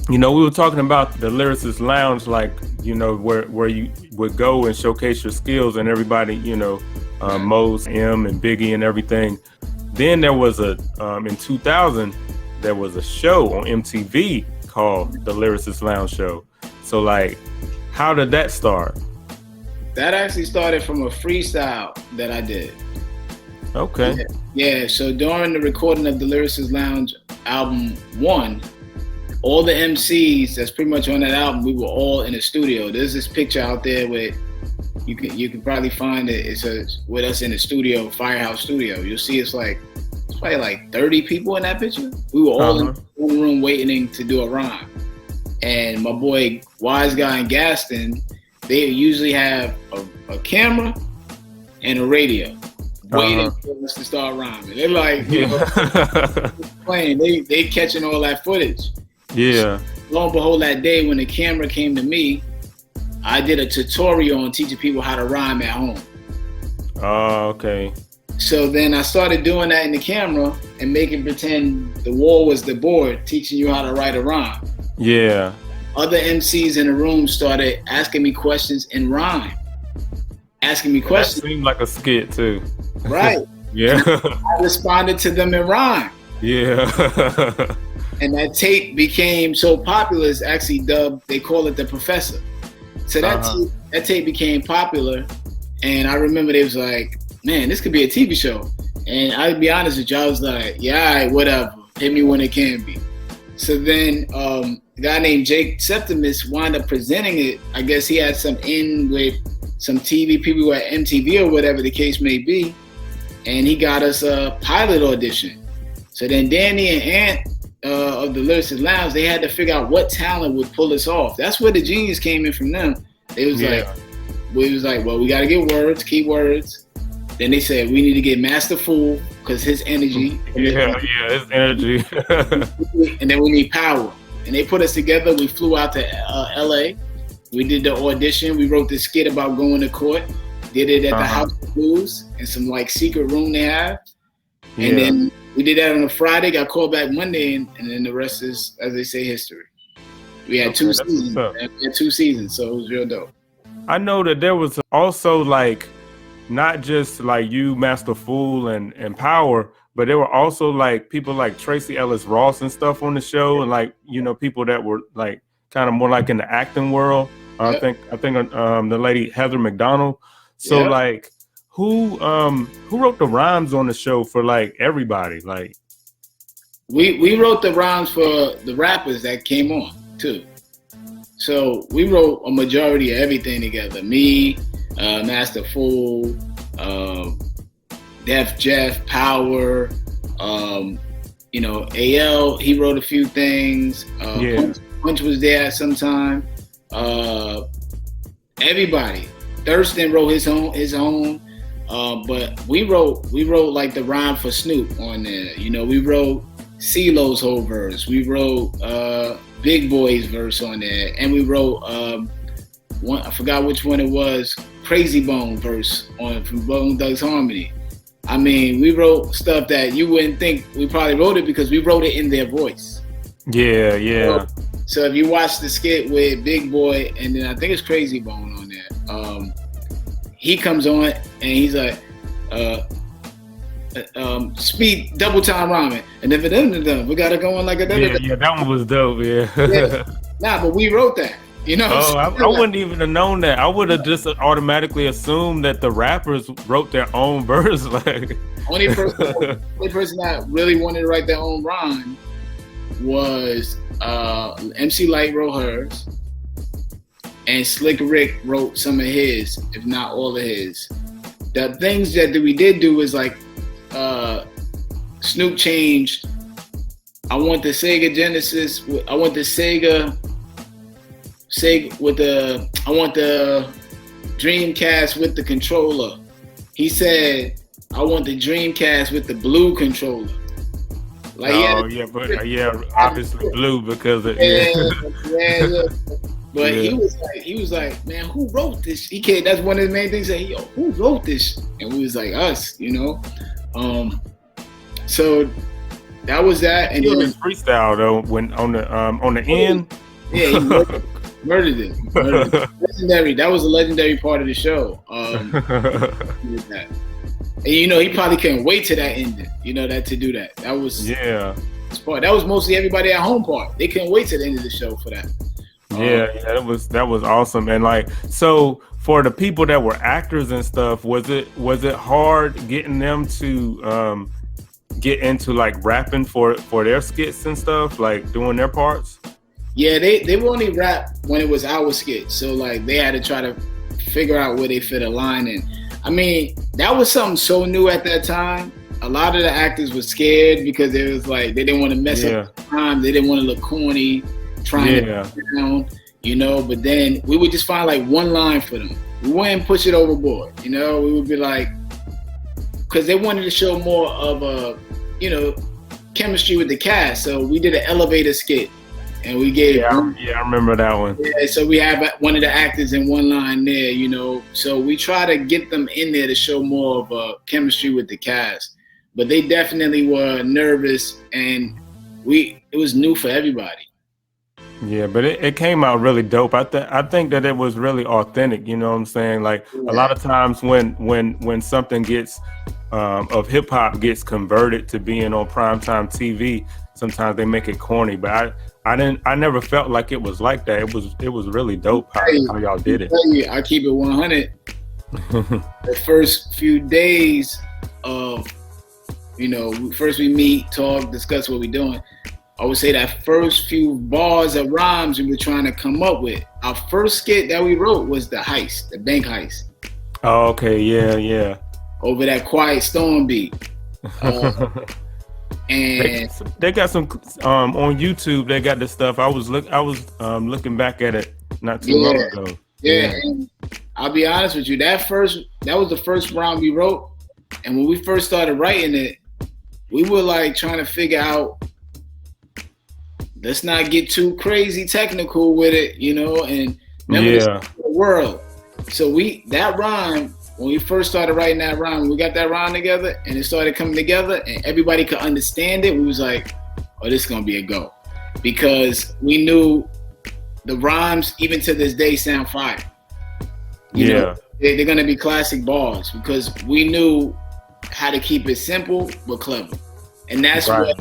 We were talking about the Lyricist Lounge, like, where you would go and showcase your skills, and everybody, Mose, M, and Biggie and everything. Then there was in 2000, there was a show on MTV called the Lyricist Lounge Show. So, like, how did that start? That actually started from a freestyle that I did. Okay. Yeah, so during the recording of the Lyricist Lounge album 1, all the MCs that's pretty much on that album, we were all in a studio. There's this picture out there where you can probably find it. It's with us in the studio, Firehouse Studio. You'll see it's probably like 30 people in that picture. We were all in one room waiting to do a rhyme. And my boy Wise Guy and Gaston, they usually have a camera and a radio waiting for us to start rhyming. They're like, playing. They catching all that footage. Yeah. So, lo and behold, that day when the camera came to me, I did a tutorial on teaching people how to rhyme at home. Oh, okay. So then I started doing that in the camera and making pretend the wall was the board, teaching you how to write a rhyme. Yeah. Other MCs in the room started asking me questions in rhyme. Asking me questions. That seemed like a skit too. Right. Yeah. I responded to them in rhyme. Yeah. And that tape became so popular, it's actually dubbed, they call it The Professor. So that tape became popular. And I remember they was like, man, this could be a TV show. And I'd be honest with you, I was like, yeah, all right, whatever. Hit me when it can be. So then a guy named Jake Septimus wound up presenting it. I guess he had some in with some TV people at MTV or whatever the case may be. And he got us a pilot audition. So then Danny and Ant of the Lyricist Lounge, they had to figure out what talent would pull us off. That's where the genius came in from them. It was like, well, we got to get words, keywords. Then they said we need to get Master Fool because his energy. His energy. And then we need power. And they put us together. We flew out to LA. We did the audition. We wrote this skit about going to court. Did it at the House of Blues in some like secret room they have. And then we did that on a Friday, got called back Monday, and then the rest is, as they say, history. We had 2 seasons. We had 2 seasons, so it was real dope. I know that there was also like not just like you, Master Fool, and Power, but there were also like people like Tracy Ellis Ross and stuff on the show, and like people that were like kind of more like in the acting world. I think the lady Heather McDonald. So like who wrote the rhymes on the show for like everybody? Like we wrote the rhymes for the rappers that came on too. So we wrote a majority of everything together. Me, Master Fool, Def Jeff, Power, AL, he wrote a few things. Punch was there at some time. Everybody. Thurston wrote his own. But we wrote like the rhyme for Snoop on there. We wrote CeeLo's whole verse. We wrote Big Boy's verse on there, and we wrote one. I forgot which one it was. Crazy Bone verse from Bone Thugs Harmony. I mean, we wrote stuff that you wouldn't think we probably wrote it because we wrote it in their voice. Yeah. So if you watch the skit with Big Boy, and then I think it's Crazy Bone on there. He comes on and he's like, speed double time rhyming, and then we gotta go on like a yeah, that one was dope. Yeah. Nah, but we wrote that. I wouldn't even have known that. I would have just automatically assumed that the rappers wrote their own verse. Like only person that really wanted to write their own rhyme was MC Lyte wrote hers. And Slick Rick wrote some of his, if not all of his. The things that we did do is like Snoop changed. I want the Sega Genesis. I want the Sega with the. I want the Dreamcast with the controller. He said, "I want the Dreamcast with the blue controller." Like, obviously blue because of yeah. But he was like, man, who wrote this? He can't. That's one of the main things that who wrote this? And we was like, us, So That was that, and Killed then his freestyle though when on the end. yeah, he murdered it. Legendary. That was a legendary part of the show. That. And he probably couldn't wait to that ending. To do that. That was part. That was mostly everybody at home part. They couldn't wait to the end of the show for that. That was awesome. And like, so for the people that were actors and stuff, was it hard getting them to get into like rapping for their skits and stuff, like doing their parts? Yeah, they would only rap when it was our skit. So like they had to try to figure out where they fit a line in. I mean, that was something so new at that time. A lot of the actors were scared because it was like they didn't want to mess up the time. They didn't want to look corny, trying to down, but then we would just find like one line for them. We wouldn't push it overboard. We would be like, because they wanted to show more of a, chemistry with the cast. So we did an elevator skit. And we gave I remember that one. Yeah, so we have one of the actors in one line there, So we try to get them in there to show more of a chemistry with the cast. But they definitely were nervous, and it was new for everybody. Yeah, but it came out really dope. I think that it was really authentic. You know what I'm saying? Like a lot of times when something gets of hip hop gets converted to being on primetime TV, sometimes they make it corny. But I never felt like it was like that. It was really dope how y'all did it. I keep it 100. The first few days of, first we meet, talk, discuss what we're doing. I would say that first few bars of rhymes we were trying to come up with. Our first skit that we wrote was the heist, the bank heist. Oh, okay, yeah. Over that Quiet Storm beat. And they got some on YouTube. They got this stuff. I was looking back at it not too long ago. Yeah, and I'll be honest with you. That was the first rhyme we wrote, and when we first started writing it, we were like trying to figure out. Let's not get too crazy technical with it, and the world. So that rhyme. When we first started writing that rhyme, we got that rhyme together and it started coming together and everybody could understand it. We was like, oh, this is going to be a go. Because we knew the rhymes, even to this day, sound fire. They're going to be classic bars because we knew how to keep it simple but clever. And that's what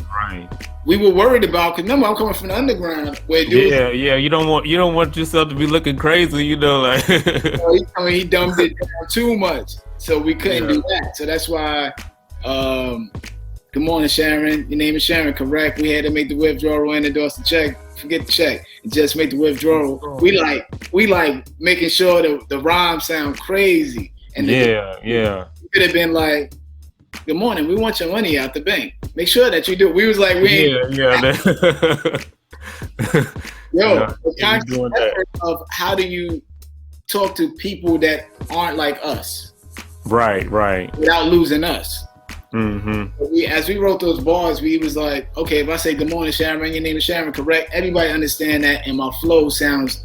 we were worried about. Because remember, I'm coming from the underground. Where you don't want yourself to be looking crazy, like. He dumbed it down too much, so we couldn't do that. So that's why. Good morning, Sharon. Your name is Sharon, correct? We had to make the withdrawal and endorse the check. Forget the check and just make the withdrawal. We like making sure the rhymes sound crazy. And we could have been like, good morning, we want your money out the bank. Make sure that you do. We was like, the conscious effort of how do you talk to people that aren't like us, right, without losing us. Mm-hmm. As we wrote those bars, we was like, okay, if I say good morning, Sharon, your name is Sharon, correct? Everybody understand that, and my flow sounds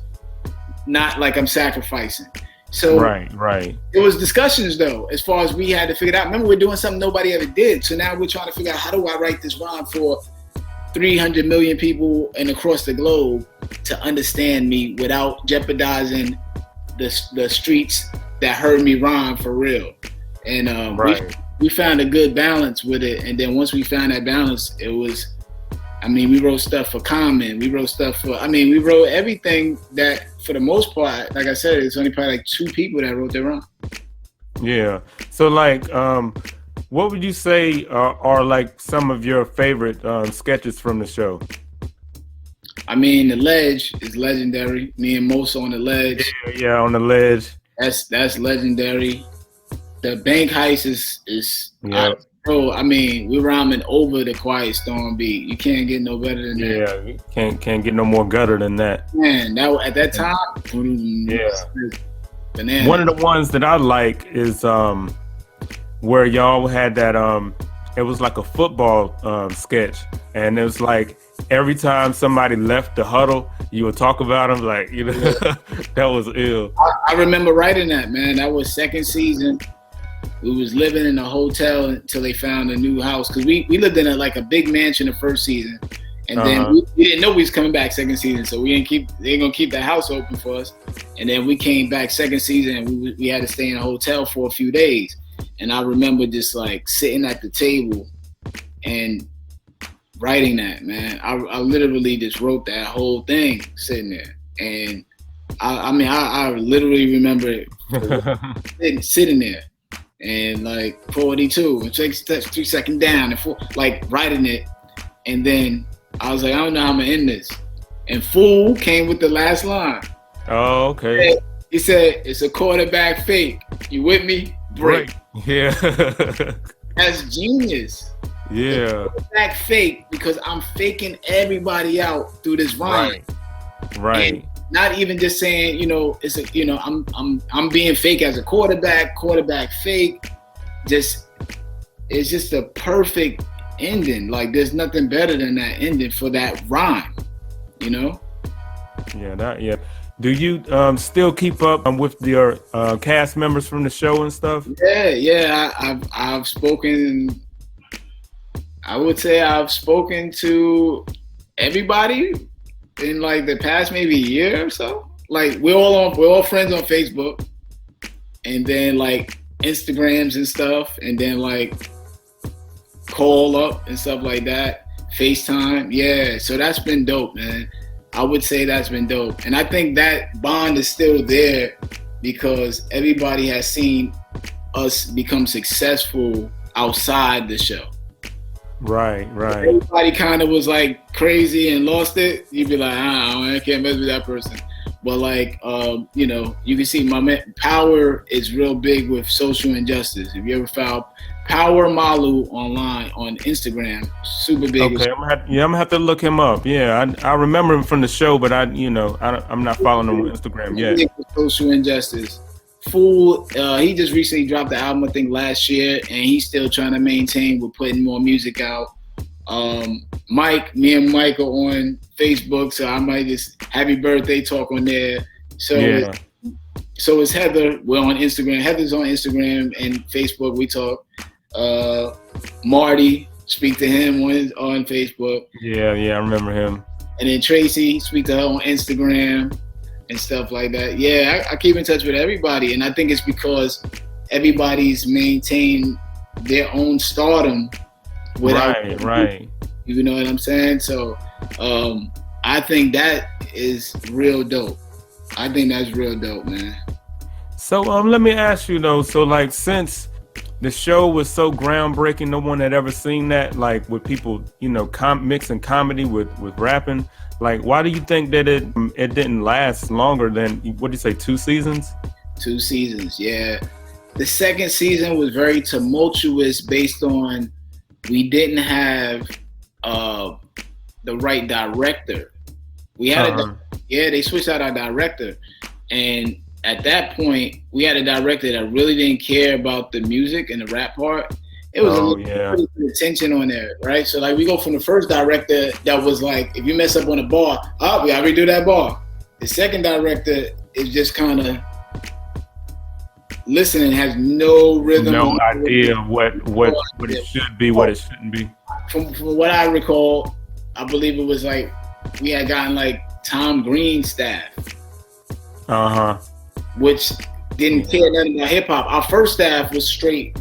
not like I'm sacrificing. So right. It was discussions though, as far as we had to figure it out. Remember, we're doing something nobody ever did. So now we're trying to figure out, how do I write this rhyme for 300 million people and across the globe to understand me without jeopardizing the streets that heard me rhyme for real. And we found a good balance with it. And then once we found that balance, it was, we wrote stuff for Common. We wrote stuff for, we wrote everything that, for the most part, like I said, it's only probably like 2 people that wrote their rhyme. Yeah. So like, what would you say are like some of your favorite sketches from the show? The Ledge is legendary. Me and Mosa on the Ledge. Yeah, on the Ledge. That's legendary. The bank heist is we're rhyming over the Quiet Storm beat. You can't get no better than that. Yeah, you can't get no more gutter than that. Man, at that time, bananas. One of the ones that I like is where y'all had that it was like a football sketch, and it was like every time somebody left the huddle, you would talk about them, like, that was ill. I remember writing that, man. That was second season. We was living in a hotel until they found a new house, because we lived in a big mansion the first season, and then we didn't know we was coming back second season, so they gonna keep the house open for us. And then we came back second season, and we had to stay in a hotel for a few days. And I remember just like sitting at the table and writing that, man. I literally just wrote that whole thing sitting there, and I literally remember sitting there. And like 42, and take steps 3 seconds down, and like writing it, and then I was like, I don't know how I'm gonna end this. And Fool came with the last line. Oh, okay. He said, "It's a quarterback fake. You with me? Break." Yeah. That's genius. Yeah. Quarterback fake, because I'm faking everybody out through this rhyme. Right. And not even just saying, I'm being fake as a quarterback fake. It's just a perfect ending. Like, there's nothing better than that ending for that rhyme, Yeah. Do you still keep up with your cast members from the show and stuff? Yeah. I've spoken. I would say I've spoken to everybody in like the past maybe year or so. Like, we're all friends on Facebook, and then like Instagrams and stuff, and then like call up and stuff like that, FaceTime. Yeah, so that's been dope, man. I would say that's been dope. And I think that bond is still there because everybody has seen us become successful outside the show. Right. Everybody kind of was like crazy and lost it. You'd be like, I can't mess with that person. But like, you can see my man Power is real big with social injustice. If you ever found Power Malu online on Instagram, super big. Okay, I'm gonna have to look him up. Yeah, I remember him from the show, but I'm not following him on Instagram yet. Social injustice. Fool, he just recently dropped the album, I think last year, and he's still trying to maintain with putting more music out. Me and Mike are on Facebook, so I might just happy birthday talk on there. So yeah. So is Heather. We're on Instagram. Heather's on Instagram and Facebook. We talk. Marty, speak to him on Facebook. Yeah, I remember him. And then Tracy, speak to her on Instagram and stuff like that. Yeah, I keep in touch with everybody, and I think it's because everybody's maintained their own stardom without right. You know what I'm saying? So I think that is real dope. I think that's real dope, man. So let me ask you though, so like since the show was so groundbreaking, no one had ever seen that, like with people, mixing comedy with rapping. Like, why do you think that it didn't last longer than, what do you say, 2 seasons? 2 seasons, yeah. The second season was very tumultuous based on we didn't have the right director. We had they switched out our director, and at that point we had a director that really didn't care about the music and the rap part. It was a little tension on there, right? So like we go from the first director that was like, if you mess up on a bar, we gotta redo that bar. The second director is just kind of listening, has no rhythm, no idea what it should be, what it shouldn't be. From what I recall, I believe it was like we had gotten like Tom Green staff, which didn't care nothing about hip hop. Our first staff was straight.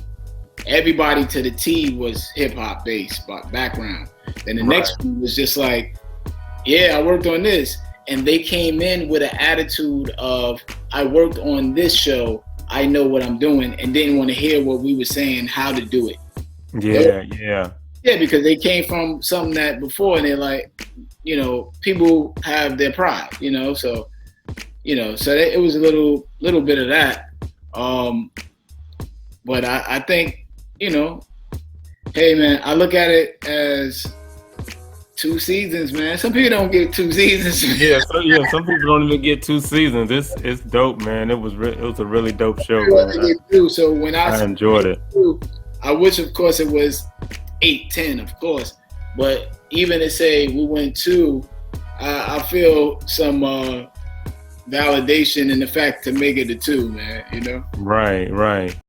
Everybody to the T was hip hop based background. Then the next one was just like, yeah, I worked on this. And they came in with an attitude of, I worked on this show, I know what I'm doing, and didn't want to hear what we were saying, how to do it. Yeah, because they came from something that before, and they're like, people have their pride, so it was a little bit of that. But I think, hey man, I look at it as 2 seasons, man. Some people don't get 2 seasons. Some people don't even get 2 seasons. It's dope, man. It was a really dope show. So when I enjoyed it. I wish, of course, it was 8, 10, of course. But even to say we went 2, I feel some validation in the fact to make it a 2, man. Right.